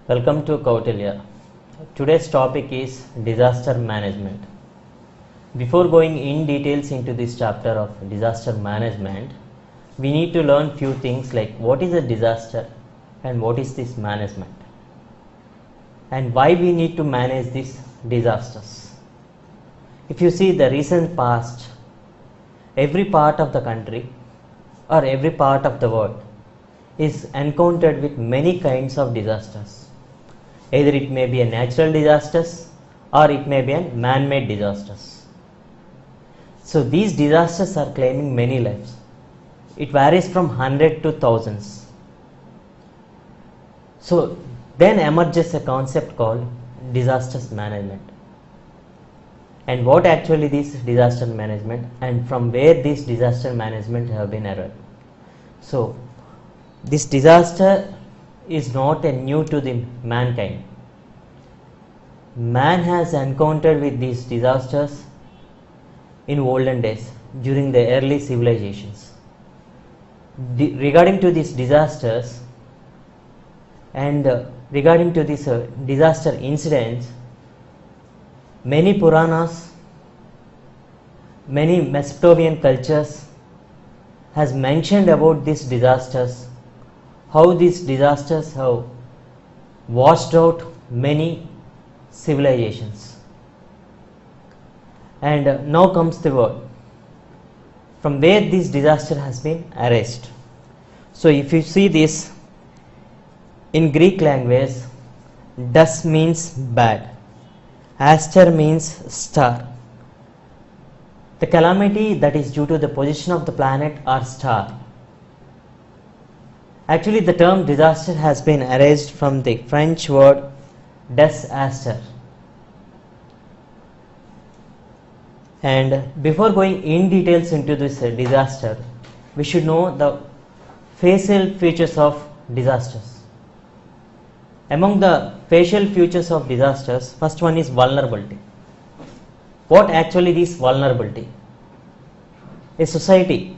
Welcome to Kautilya. Today's topic is disaster management. Before going in details into this chapter of disaster management, we need to learn few things like what is a disaster and what is this management and why we need to manage these disasters. If you see the recent past, every part of the country or every part of the world is encountered with many kinds of disasters. Either it may be a natural disasters or it may be a man-made disasters. So these disasters are claiming many lives. It varies from 100 to thousands. So then emerges a concept called disasters management. And what actually this disaster management and from where this disaster management have been arrived. So this disaster is not a new to the mankind. Man has encountered with these disasters in olden days during the early civilizations. Regarding to these disasters and regarding to this disaster incidents, many Puranas, many Mesopotamian cultures has mentioned about these disasters, how these disasters have washed out many civilizations. And now comes the word from where this disaster has been erased. So if you see this in Greek language, das means bad, aster means star. The calamity that is due to the position of the planet or star. Actually the term disaster has been erased from the French word des astres. And before going in details into this disaster, we should know the facial features of disasters. Among the facial features of disasters, first one is vulnerability. What actually is vulnerability? A society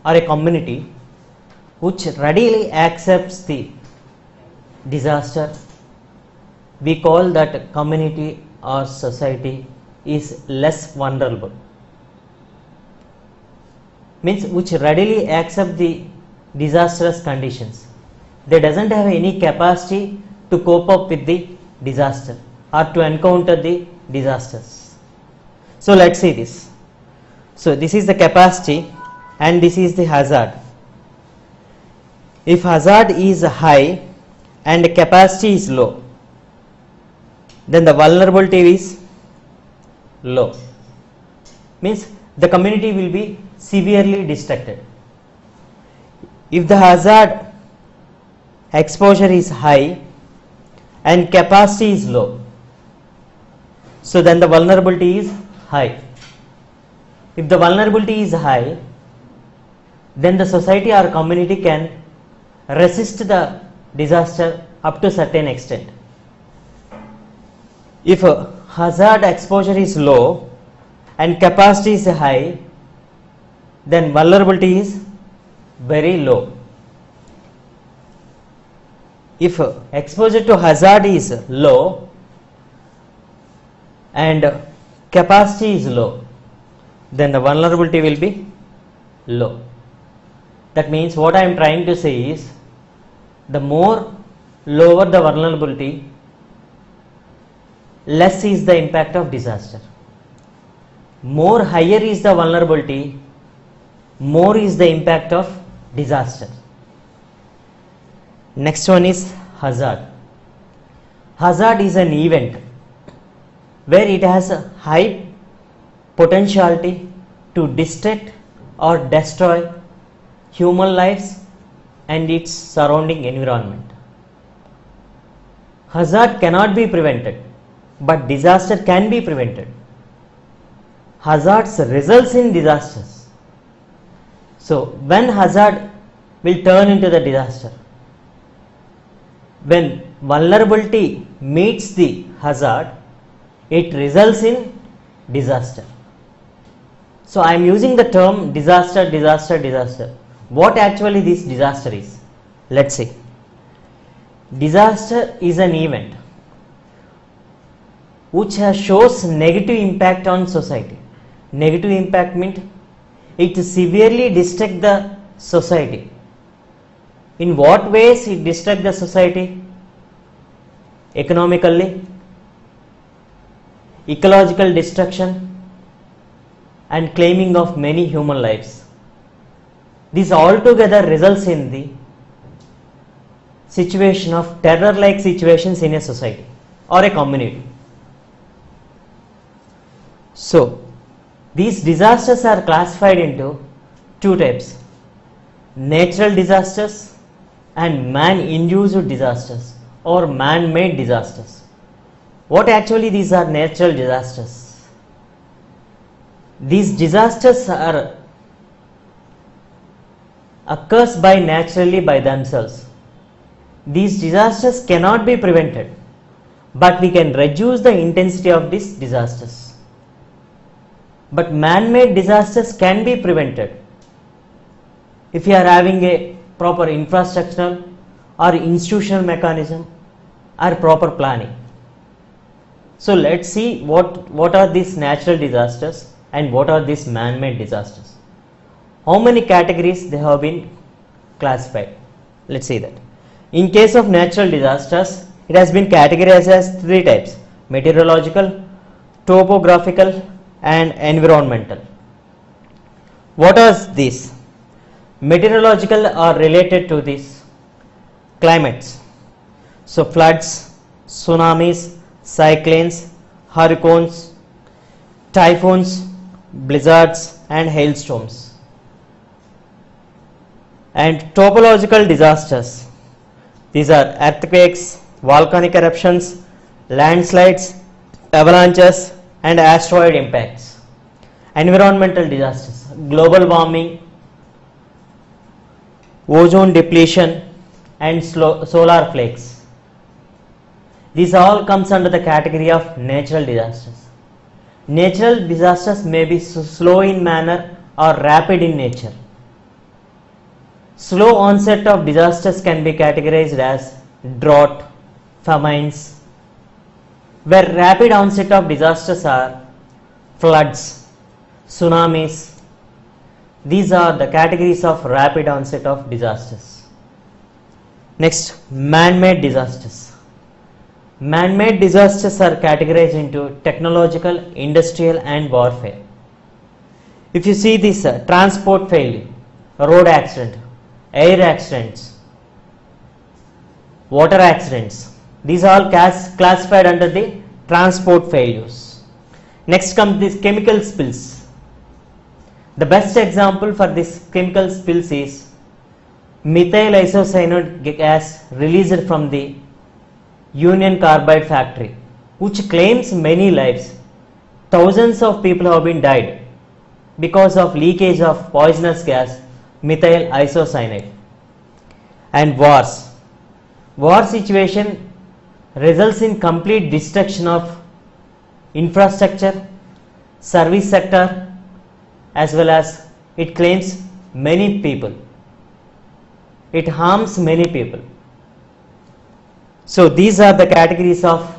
or a community which readily accepts the disaster, we call that community or society is less vulnerable. Means which readily accept the disastrous conditions. They doesn't have any capacity to cope up with the disaster or to encounter the disasters. So let's see this. So this is the capacity and this is the hazard. If hazard is high and capacity is low, then the vulnerability is low. Means the community will be severely distracted. If the hazard exposure is high and capacity is low, so then the vulnerability is high. If the vulnerability is high, then the society or community can resist the disaster up to certain extent. If hazard exposure is low and capacity is high, then vulnerability is very low. If exposure to hazard is low and capacity is low, then the vulnerability will be low. That means what I am trying to say is, the more lower the vulnerability, less is the impact of disaster. More higher is the vulnerability, more is the impact of disaster. Next one is hazard. Hazard is an event where it has a high potentiality to distract or destroy human lives and its surrounding environment. Hazard cannot be prevented, but disaster can be prevented. Hazards results in disasters. So when hazard will turn into the disaster? When vulnerability meets the hazard, it results in disaster. So I am using the term disaster, disaster, disaster. What actually this disaster is? Let's see. Disaster is an event which shows negative impact on society. Negative impact means it severely distracts the society. In what ways it distracts the society? Economically, ecological destruction, and claiming of many human lives. This altogether results in the situation of terror-like situations in a society or a community. So, these disasters are classified into two types: natural disasters and man-induced disasters or man-made disasters. What actually these are natural disasters? These disasters are occurs by naturally by themselves. These disasters cannot be prevented, but we can reduce the intensity of these disasters. But man-made disasters can be prevented if you are having a proper infrastructural or institutional mechanism or proper planning. So let's see what are these natural disasters and what are these man-made disasters. How many categories they have been classified? Let's see that. In case of natural disasters, it has been categorized as three types: meteorological, topographical, and environmental. What are these? Meteorological are related to these climates. So floods, tsunamis, cyclones, hurricanes, typhoons, blizzards, and hailstorms. And topological disasters, these are earthquakes, volcanic eruptions, landslides, avalanches, and asteroid impacts. Environmental disasters, global warming, ozone depletion, and solar flakes. These all comes under the category of natural disasters. Natural disasters may be slow in manner or rapid in nature. Slow onset of disasters can be categorized as drought, famines, where rapid onset of disasters are floods, tsunamis. These are the categories of rapid onset of disasters. Next, man-made disasters. Man-made disasters are categorized into technological, industrial, and warfare. If you see this transport failure, road accident, air accidents, water accidents, these are all classified under the transport failures. Next comes these chemical spills. The best example for this chemical spills is methyl isocyanate gas released from the Union Carbide factory, which claims many lives. Thousands of people have been died because of leakage of poisonous gas methyl isocyanate. And war situation results in complete destruction of infrastructure, service sector, as well as it claims many people. It harms many people. So these are the categories of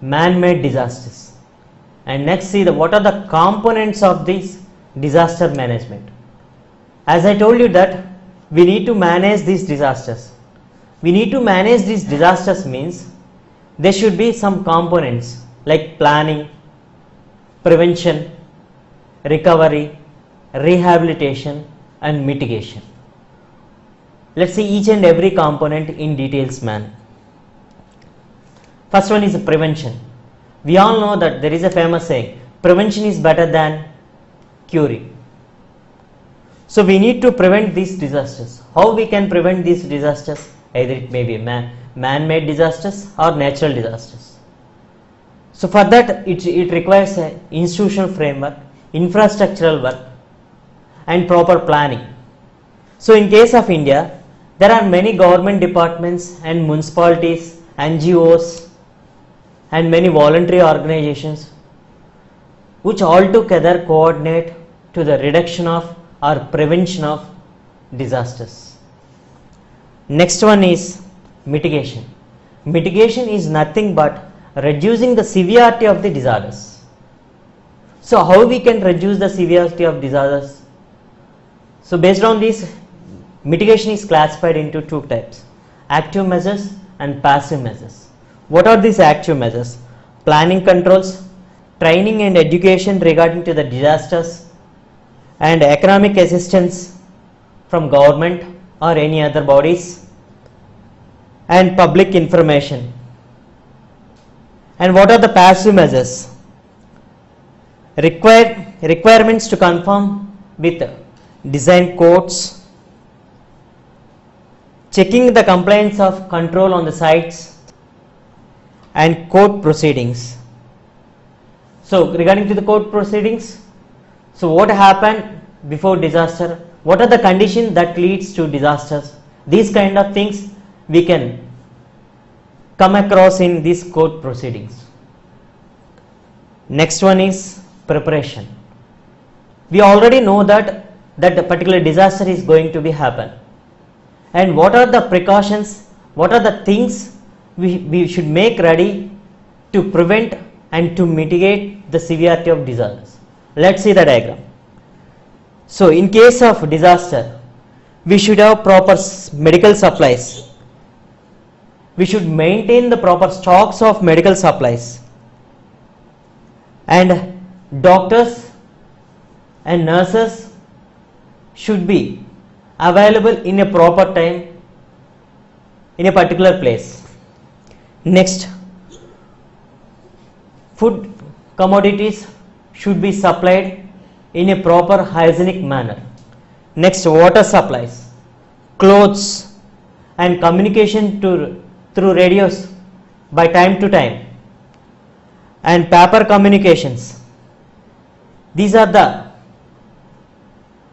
man-made disasters. And next, see what are the components of this disaster management. As I told you that we need to manage these disasters. We need to manage these disasters means there should be some components like planning, prevention, recovery, rehabilitation, and mitigation. Let's see each and every component in details manner. First one is prevention. We all know that there is a famous saying, prevention is better than curing. So we need to prevent these disasters. How we can prevent these disasters? Either it may be man-made disasters or natural disasters. So for that it requires an institutional framework, infrastructural work, and proper planning. So in case of India, there are many government departments and municipalities, NGOs, and many voluntary organizations which all together coordinate to the reduction of or prevention of disasters. Next one is Mitigation. Mitigation is nothing but reducing the severity of the disorders. So how we can reduce the severity of disorders? So based on this, mitigation is classified into two types: active measures and passive measures. What are these active measures? Planning controls, training and education regarding to the disasters, and economic assistance from government or any other bodies, and public information. And what are the passive measures? Requirements to conform with design codes, checking the compliance of control on the sites, and court proceedings. So regarding to the court proceedings, so what happened before disaster, what are the conditions that leads to disasters, these kind of things we can come across in these court proceedings. Next one is preparation. We already know that a particular disaster is going to be happen, and what are the precautions, what are the things we should make ready to prevent and to mitigate the severity of disasters. Let's see the diagram. So in case of disaster, we should have proper medical supplies. We should maintain the proper stocks of medical supplies, and doctors and nurses should be available in a proper time in a particular place. Next, food commodities should be supplied in a proper hygienic manner. Next, water supplies, clothes, and communication through radios by time to time, and paper communications. These are the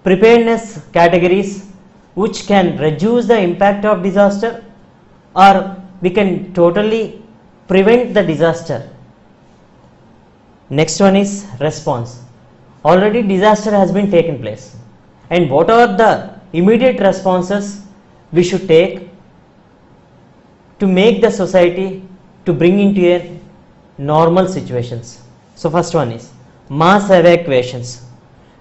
preparedness categories which can reduce the impact of disaster, or we can totally prevent the disaster. Next one is response. Already disaster has been taken place, and what are the immediate responses we should take to make the society to bring into a normal situations. So first one is mass evacuations.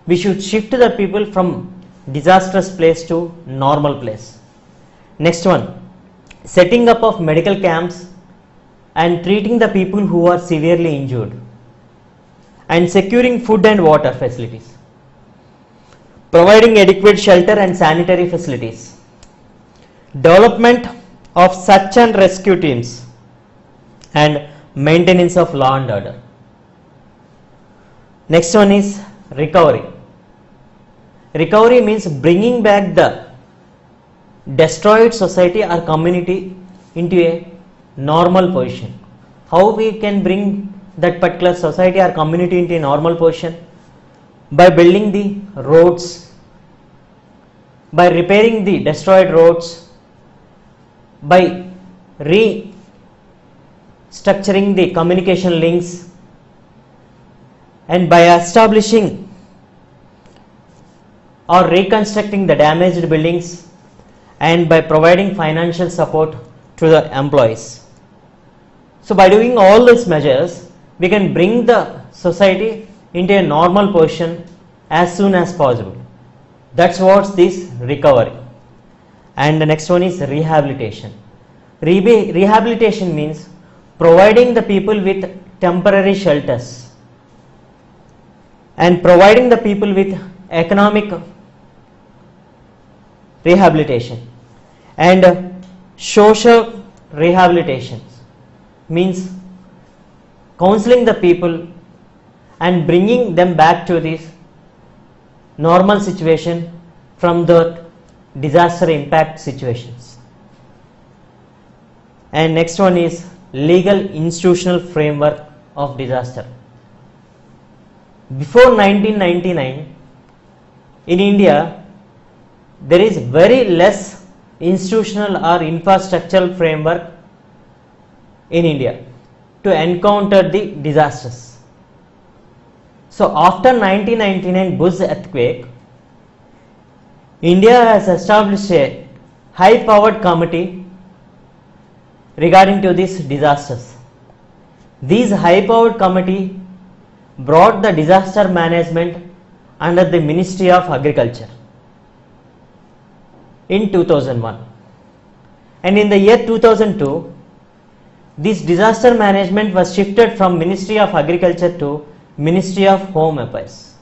We should shift the people from disastrous place to normal place. Next one, setting up of medical camps and treating the people who are severely injured, and securing food and water facilities, providing adequate shelter and sanitary facilities, development of search and rescue teams, and maintenance of law and order. Next one is recovery. Recovery means bringing back the destroyed society or community into a normal position. How we can bring that particular society or community into a normal position? By building the roads, by repairing the destroyed roads, by restructuring the communication links, and by establishing or reconstructing the damaged buildings, and by providing financial support to the employees. So by doing all these measures, we can bring the society into a normal position as soon as possible. That's what this recovery. And the next one is rehabilitation. Rehabilitation means providing the people with temporary shelters and providing the people with economic rehabilitation. And social rehabilitation means counseling the people and bringing them back to this normal situation from the disaster impact situations. And next one is legal institutional framework of disaster. Before 1999, in India, there is very less institutional or infrastructural framework in India to encounter the disasters. So after 1999 Bush earthquake, India has established a high powered committee regarding to these disasters. These high-powered committee brought the disaster management under the Ministry of Agriculture in 2001, and in the year 2002 this disaster management was shifted from Ministry of Agriculture to Ministry of Home Affairs.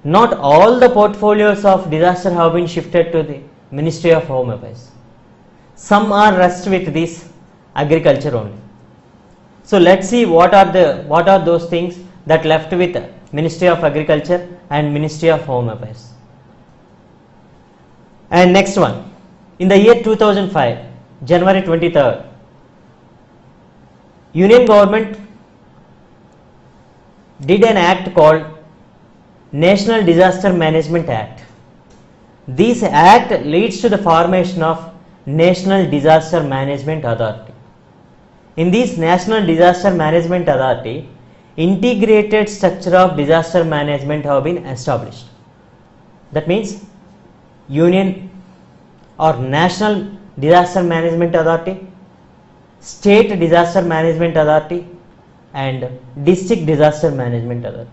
Not all the portfolios of disaster have been shifted to the Ministry of Home Affairs. Some are rest with this agriculture only. So let's see what are those things that left with Ministry of Agriculture and Ministry of Home Affairs. And next one, in the year 2005, January 23rd, Union government did an act called National Disaster Management Act. This act leads to the formation of National Disaster Management Authority. In this National Disaster Management Authority, integrated structure of disaster management have been established. That means Union or National Disaster Management Authority, State Disaster Management Authority and District Disaster Management Authority.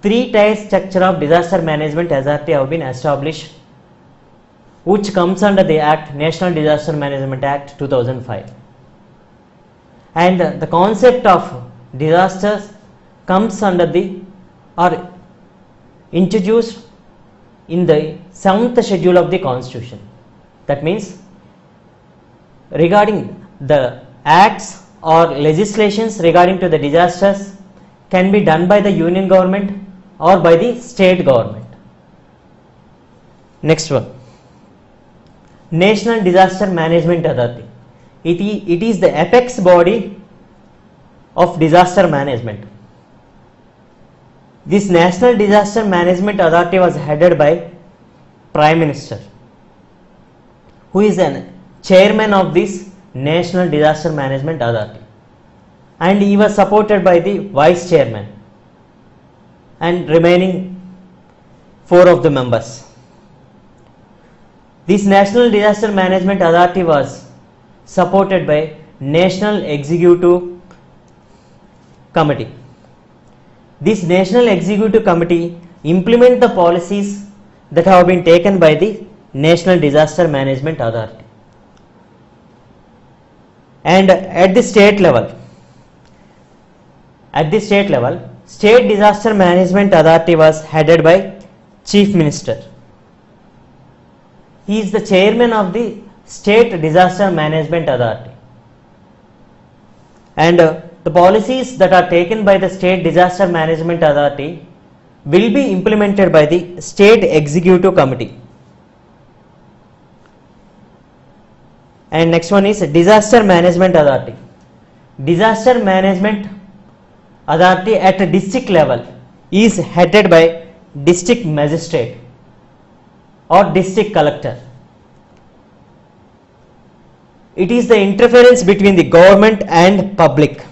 Three-tier structure of disaster management authority have been established, which comes under the Act, National Disaster Management Act 2005. And the concept of disasters comes under the or introduced in the 7th schedule of the Constitution. That means regarding the acts or legislations regarding to the disasters can be done by the Union government or by the state government. Next one, National Disaster Management Authority. It is the apex body of disaster management. This National Disaster Management Authority was headed by Prime Minister, who is an chairman of this National Disaster Management Authority, and he was supported by the vice chairman and remaining 4 of the members. This National Disaster Management Authority was supported by National Executive Committee. This National Executive Committee implement the policies that have been taken by the National Disaster Management Authority. And at the state level, State Disaster Management Authority was headed by Chief Minister. He is the chairman of the State Disaster Management Authority. And the policies that are taken by the State Disaster Management Authority will be implemented by the State Executive Committee. And next one is Disaster Management Authority. Disaster Management Authority at a district level is headed by District Magistrate or District Collector. It is the interference between the government and public.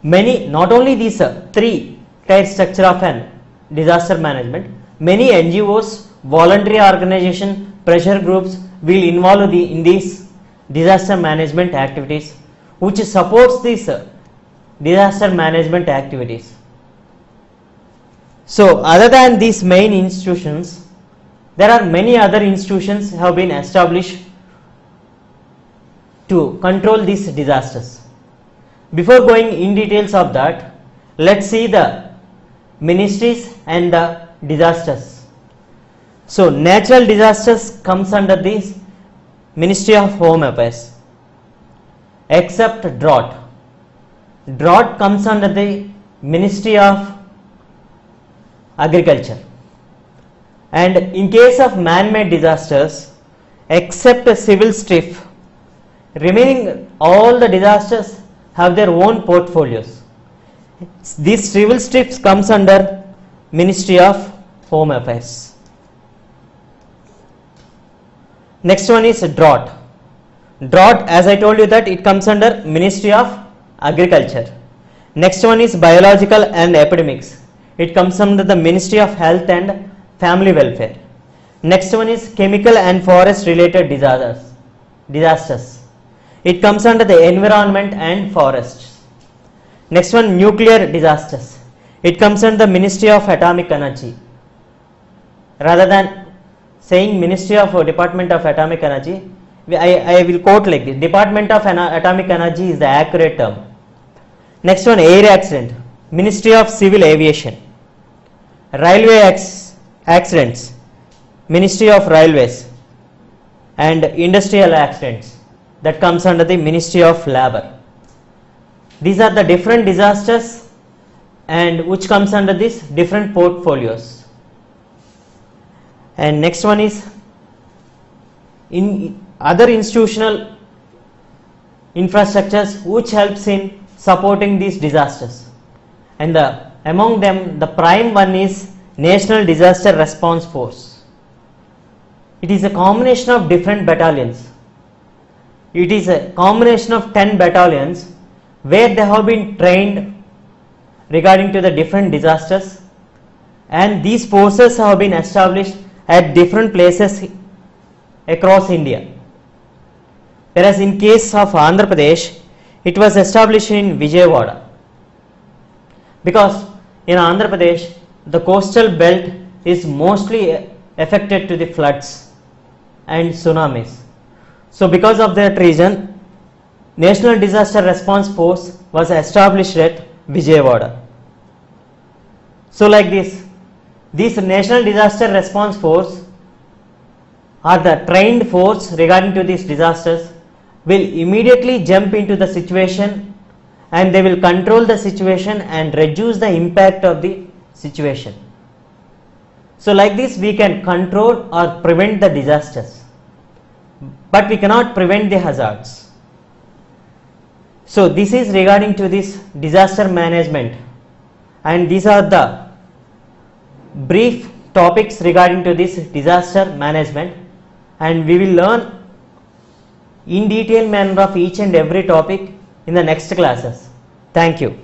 Many, not only these 3-tier structure of an disaster management, many NGOs, voluntary organization, pressure groups will involve in these disaster management activities, which supports these disaster management activities. So other than these main institutions, there are many other institutions have been established to control these disasters. Before going in details of that, let's see the ministries and the disasters. So natural disasters comes under this Ministry of Home Affairs, except drought. Drought comes under the Ministry of Agriculture. And in case of man-made disasters, except a civil strife, remaining all the disasters have their own portfolios. This civil strife comes under Ministry of Home Affairs. Next one is drought. Drought, as I told you, that it comes under Ministry of Agriculture. Next one is biological and epidemics. It comes under the Ministry of Health and Family Welfare. Next one is chemical and forest related disasters. It comes under the environment and forests. Next one, nuclear disasters. It comes under the Ministry of Atomic Energy. Rather than saying Ministry of Department of Atomic Energy, I will quote like this: Department of Atomic Energy is the accurate term. Next one, air accident. Ministry of Civil Aviation. Railway accidents. Ministry of Railways. And industrial accidents. That comes under the Ministry of Labor. These are the different disasters and which comes under this different portfolios. And next one is in other institutional infrastructures which helps in supporting these disasters, and among them the prime one is National Disaster Response Force. It is a combination of different battalions. It is a combination of 10 battalions where they have been trained regarding to the different disasters, and these forces have been established at different places across India. Whereas in case of Andhra Pradesh, it was established in Vijayawada, because in Andhra Pradesh the coastal belt is mostly affected to the floods and tsunamis. So because of that reason, National Disaster Response Force was established at Vijayawada. So like this National Disaster Response Force are the trained force regarding to these disasters, will immediately jump into the situation and they will control the situation and reduce the impact of the situation. So like this we can control or prevent the disasters, but we cannot prevent the hazards. So this is regarding to this disaster management, and these are the brief topics regarding to this disaster management, and we will learn in detail manner of each and every topic in the next classes. Thank you.